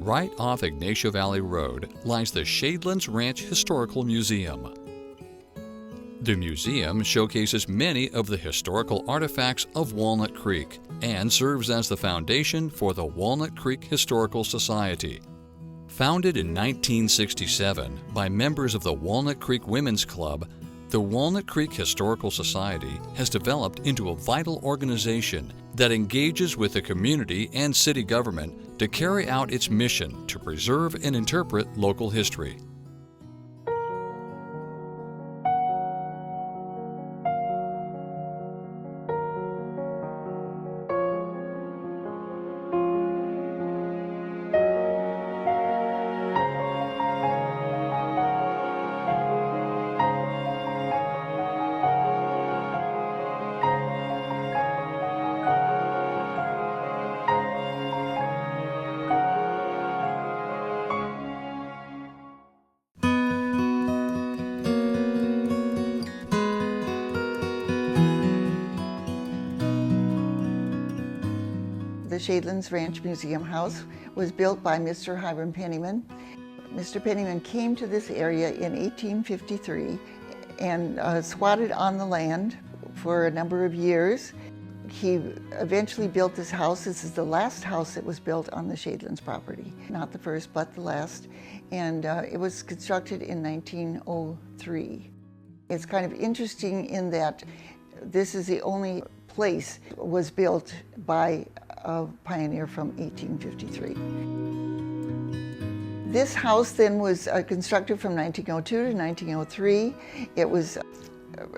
Right off Ygnacio Valley Road lies the Shadelands Ranch Historical Museum. The museum showcases many of the historical artifacts of Walnut Creek and serves as the foundation for the Walnut Creek Historical Society. Founded in 1967 by members of the Walnut Creek Women's Club, the Walnut Creek Historical Society has developed into a vital organization that engages with the community and city government to carry out its mission to preserve and interpret local history. The Shadelands Ranch Museum House was built by Mr. Hiram Penniman. Mr. Penniman came to this area in 1853 and squatted on the land for a number of years. He eventually built this house. This is the last house that was built on the Shadelands property. Not the first, but the last. And it was constructed in 1903. It's kind of interesting in that this is the only place that was built by a pioneer from 1853. This house then was constructed from 1902 to 1903. It was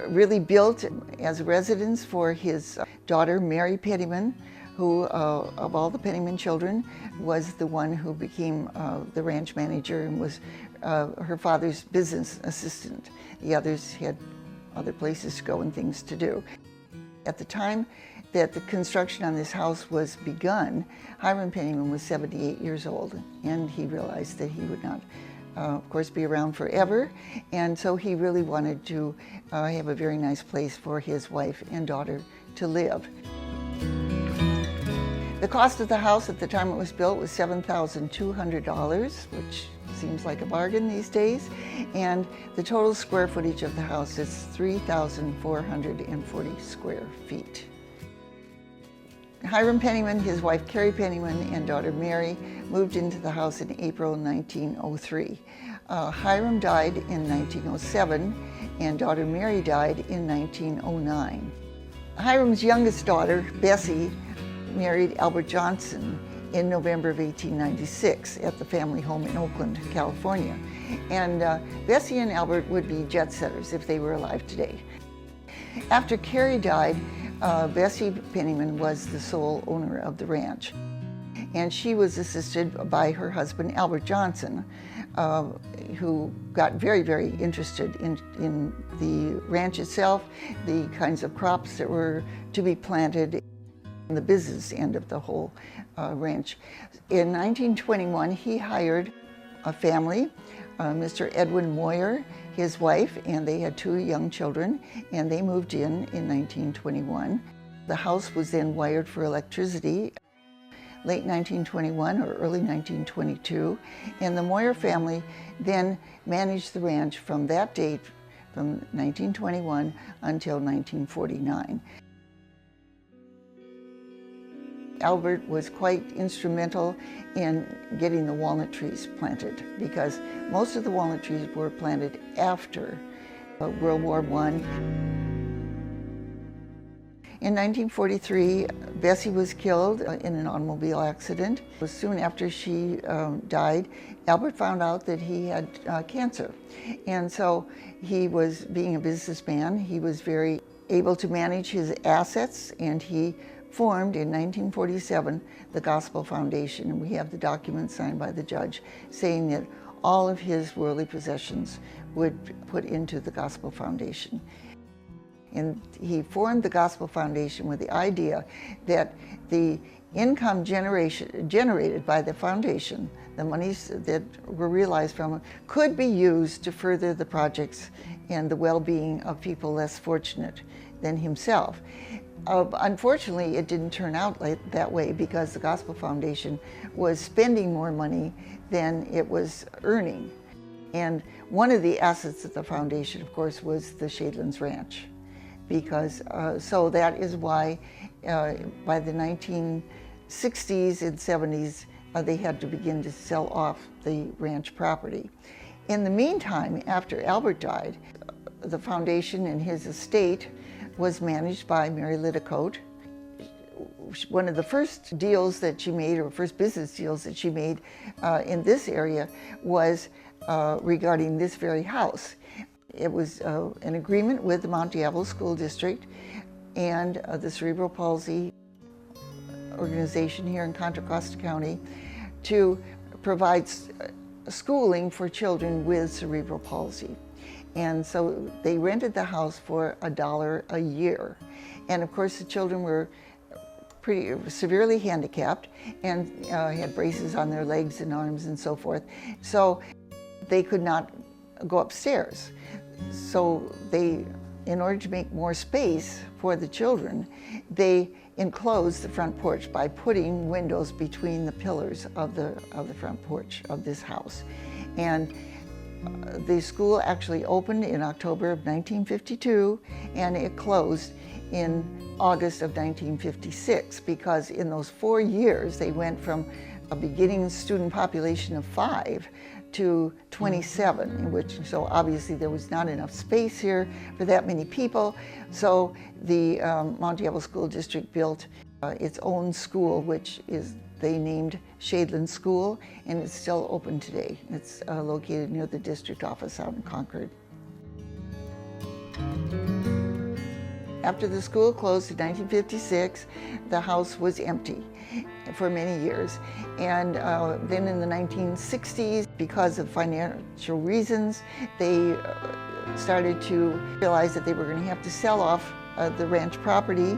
really built as a residence for his daughter, Mary Penniman, who, of all the Penniman children, was the one who became the ranch manager and was her father's business assistant. The others had other places to go and things to do. At the time that the construction on this house was begun, Hiram Penniman was 78 years old, and he realized that he would not, of course, be around forever, and so he really wanted to have a very nice place for his wife and daughter to live. The cost of the house at the time it was built was $7,200, which seems like a bargain these days, and the total square footage of the house is 3,440 square feet. Hiram Penniman, his wife Carrie Penniman, and daughter Mary moved into the house in April 1903. Hiram died in 1907, and daughter Mary died in 1909. Hiram's youngest daughter, Bessie, married Albert Johnson in November of 1896 at the family home in Oakland, California. And Bessie and Albert would be jet setters if they were alive today. After Carrie died, Bessie Penniman was the sole owner of the ranch. And she was assisted by her husband, Albert Johnson, who got very, very interested in the ranch itself, the kinds of crops that were to be planted, and the business end of the whole ranch. In 1921, he hired a family, Mr. Edwin Moyer, his wife, and they had 2 young children, and they moved in 1921. The house was then wired for electricity late 1921 or early 1922, and the Moyer family then managed the ranch from that date, from 1921 until 1949. Albert was quite instrumental in getting the walnut trees planted, because most of the walnut trees were planted after World War I. In 1943, Bessie was killed in an automobile accident. Soon after she died, Albert found out that he had cancer. And so he was, being a businessman, he was very able to manage his assets, and he formed in 1947 the Gospel Foundation, and we have the document signed by the judge saying that all of his worldly possessions would put into the Gospel Foundation. And he formed the Gospel Foundation with the idea that the income generated by the foundation, the monies that were realized from it, could be used to further the projects and the well-being of people less fortunate than himself. Unfortunately, it didn't turn out that way because the Gospel Foundation was spending more money than it was earning. And one of the assets of the foundation, of course, was the Shadelands Ranch. Because, so that is why by the 1960s and 70s, they had to begin to sell off the ranch property. In the meantime, after Albert died, the foundation and his estate was managed by Mary Lidicote. One of the first deals that she made, or first business deals that she made in this area, was regarding this very house. It was an agreement with the Mount Diablo School District and the Cerebral Palsy organization here in Contra Costa County to provide schooling for children with cerebral palsy. And so they rented the house for $1 a year. And of course the children were pretty severely handicapped and had braces on their legs and arms and so forth. So they could not go upstairs. So they, in order to make more space for the children, they enclosed the front porch by putting windows between the pillars of the front porch of this house. And the school actually opened in October of 1952, and it closed in August of 1956, because in those 4 years they went from a beginning student population of 5 to 27, in which, so obviously there was not enough space here for that many people. So the Mount Diablo School District built its own school, which is they named Shadeland School, and it's still open today. It's located near the district office out in Concord. After the school closed in 1956, the house was empty for many years. And then in the 1960s, because of financial reasons, they started to realize that they were going to have to sell off the ranch property,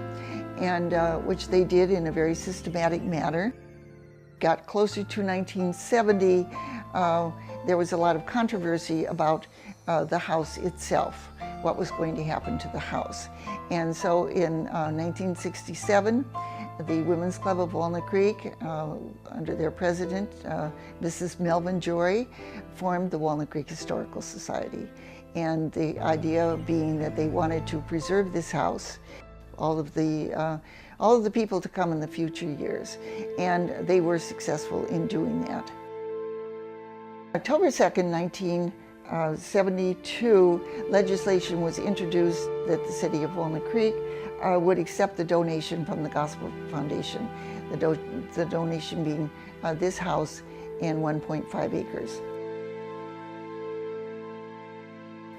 and which they did in a very systematic manner. Got closer to 1970, there was a lot of controversy about the house itself, what was going to happen to the house. And so in 1967, the Women's Club of Walnut Creek, under their president, Mrs. Melvin Jory, formed the Walnut Creek Historical Society. And the idea being that they wanted to preserve this house, all of the people to come in the future years. And they were successful in doing that. October 2nd, 1972, legislation was introduced that the city of Walnut Creek would accept the donation from the Gospel Foundation, the donation being this house and 1.5 acres.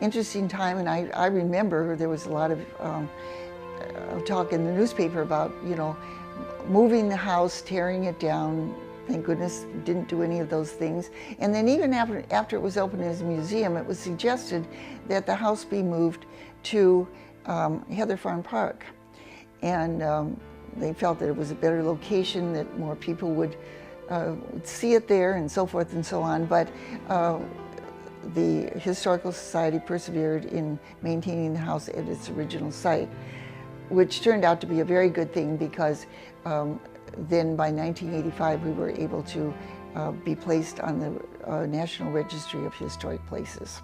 Interesting time, and I remember there was a lot of talk in the newspaper about, you know, moving the house, tearing it down. Thank goodness didn't do any of those things. And then even after it was opened as a museum, it was suggested that the house be moved to Heather Farm Park. And they felt that it was a better location, that more people would see it there and so forth and so on. But the Historical Society persevered in maintaining the house at its original site, which turned out to be a very good thing, because then by 1985 we were able to be placed on the National Registry of Historic Places.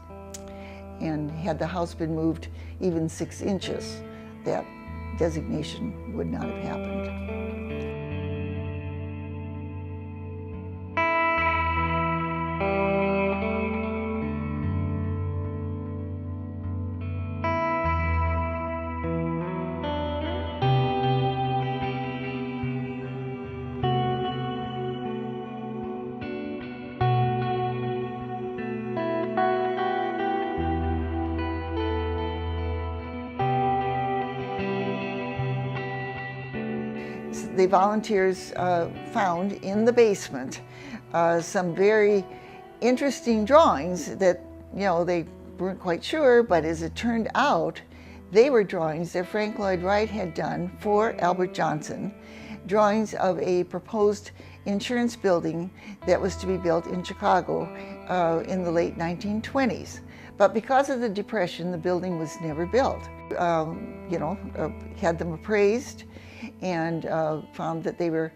And had the house been moved even 6 inches, that designation would not have happened. The volunteers found in the basement some very interesting drawings that, you know, they weren't quite sure, but as it turned out, they were drawings that Frank Lloyd Wright had done for Albert Johnson, drawings of a proposed insurance building that was to be built in Chicago in the late 1920s. But because of the Depression, the building was never built. Had them appraised and found that they were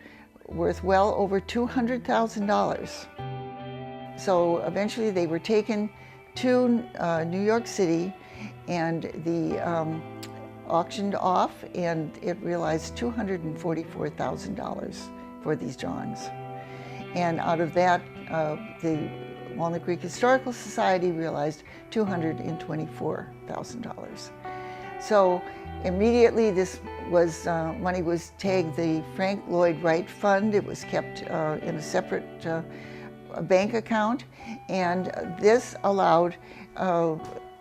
worth well over $200,000. So eventually they were taken to New York City and auctioned off, and it realized $244,000 for these drawings. And out of that, the Walnut Creek Historical Society realized $224,000. So immediately this was, money was tagged the Frank Lloyd Wright Fund. It was kept in a separate bank account, and this allowed,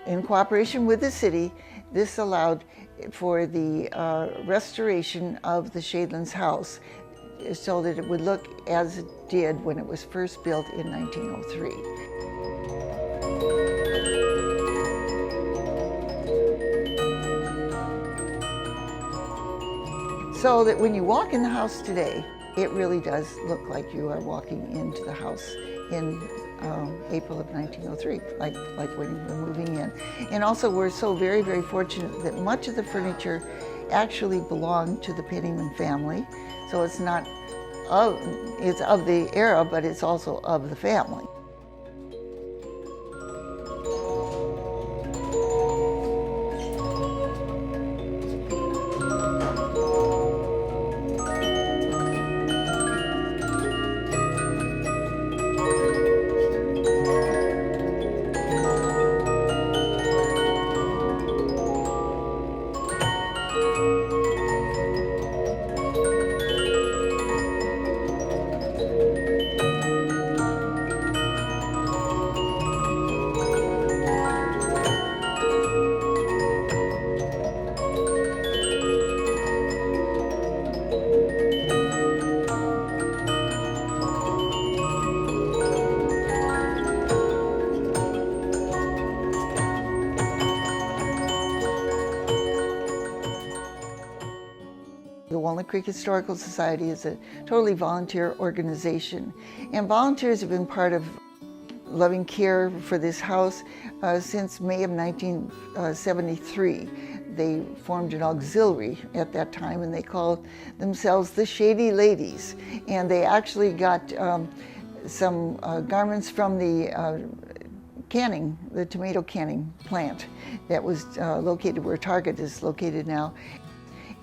in cooperation with the city, this allowed for the restoration of the Shadelands house so that it would look as it did when it was first built in 1903. So that when you walk in the house today, it really does look like you are walking into the house in April of 1903, like when you were moving in. And also we're so very, very fortunate that much of the furniture actually belonged to the Pennyman family. So it's not it's of the era, but it's also of the family. The Walnut Creek Historical Society is a totally volunteer organization, and volunteers have been part of loving care for this house since May of 1973. They formed an auxiliary at that time, and they called themselves the Shady Ladies, and they actually got some garments from the tomato canning plant that was located where Target is located now.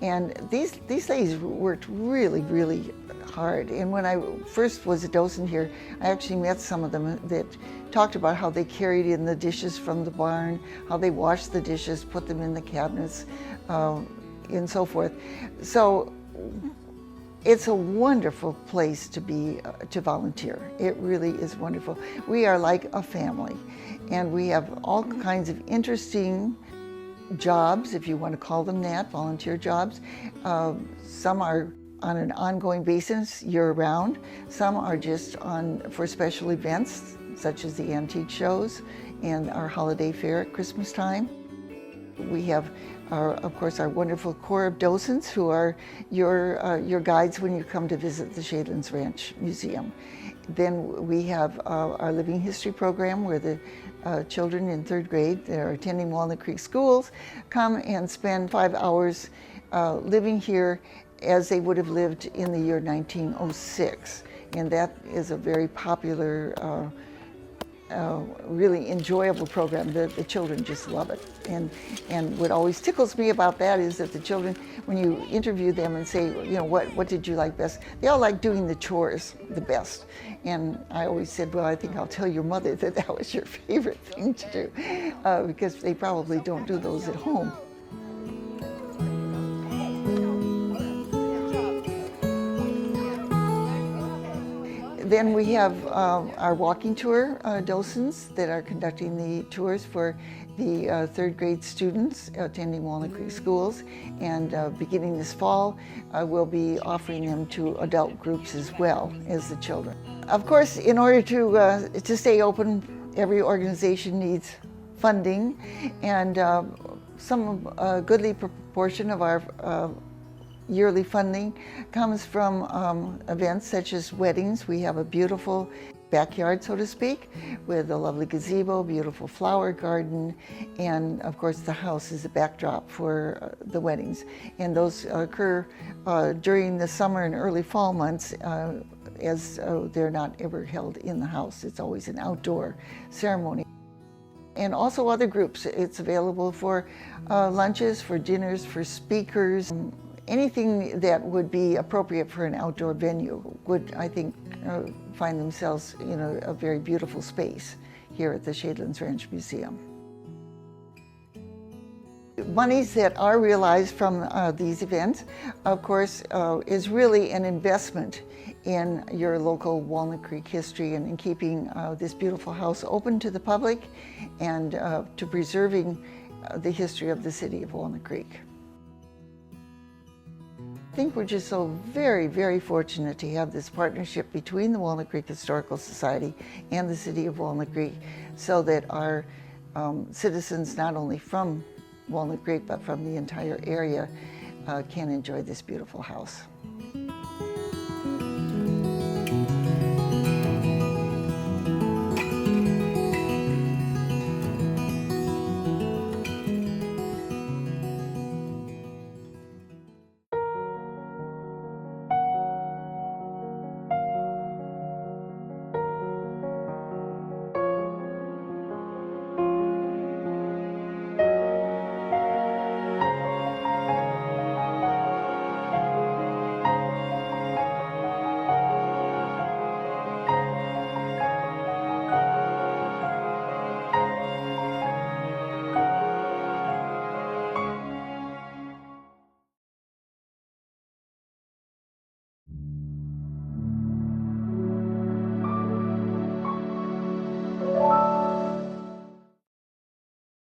And these ladies worked really, really hard. And when I first was a docent here, I actually met some of them that talked about how they carried in the dishes from the barn, how they washed the dishes, put them in the cabinets, and so forth. So it's a wonderful place to be, to volunteer. It really is wonderful. We are like a family, and we have all kinds of interesting jobs, if you want to call them that, volunteer jobs. Some are on an ongoing basis year-round. Some are just for special events, such as the antique shows and our holiday fair at Christmas time. We have, of course, our wonderful corps of docents who are your guides when you come to visit the Shadelands Ranch Museum. Then we have our living history program, where the children in third grade that are attending Walnut Creek schools come and spend 5 hours living here as they would have lived in the year 1906. And that is a very popular, really enjoyable program. The children just love it. And what always tickles me about that is that the children, when you interview them and say, you know, what did you like best? They all like doing the chores the best. And I always said, well, I think I'll tell your mother that that was your favorite thing to do, because they probably don't do those at home. Then we have our walking tour docents that are conducting the tours for the third grade students attending Walnut Creek schools, and beginning this fall we'll be offering them to adult groups as well as the children. Of course, in order to stay open, every organization needs funding, and some goodly proportion of our yearly funding comes from events such as weddings. We have a beautiful backyard, so to speak, with a lovely gazebo, beautiful flower garden, and of course the house is a backdrop for the weddings. And those occur during the summer and early fall months, as they're not ever held in the house. It's always an outdoor ceremony. And also other groups. It's available for lunches, for dinners, for speakers. Anything that would be appropriate for an outdoor venue would, I think, find themselves in a very beautiful space here at the Shadelands Ranch Museum. Monies that are realized from these events, of course, is really an investment in your local Walnut Creek history and in keeping this beautiful house open to the public and to preserving the history of the city of Walnut Creek. I think we're just so very, very fortunate to have this partnership between the Walnut Creek Historical Society and the city of Walnut Creek, so that our citizens, not only from Walnut Creek but from the entire area, can enjoy this beautiful house.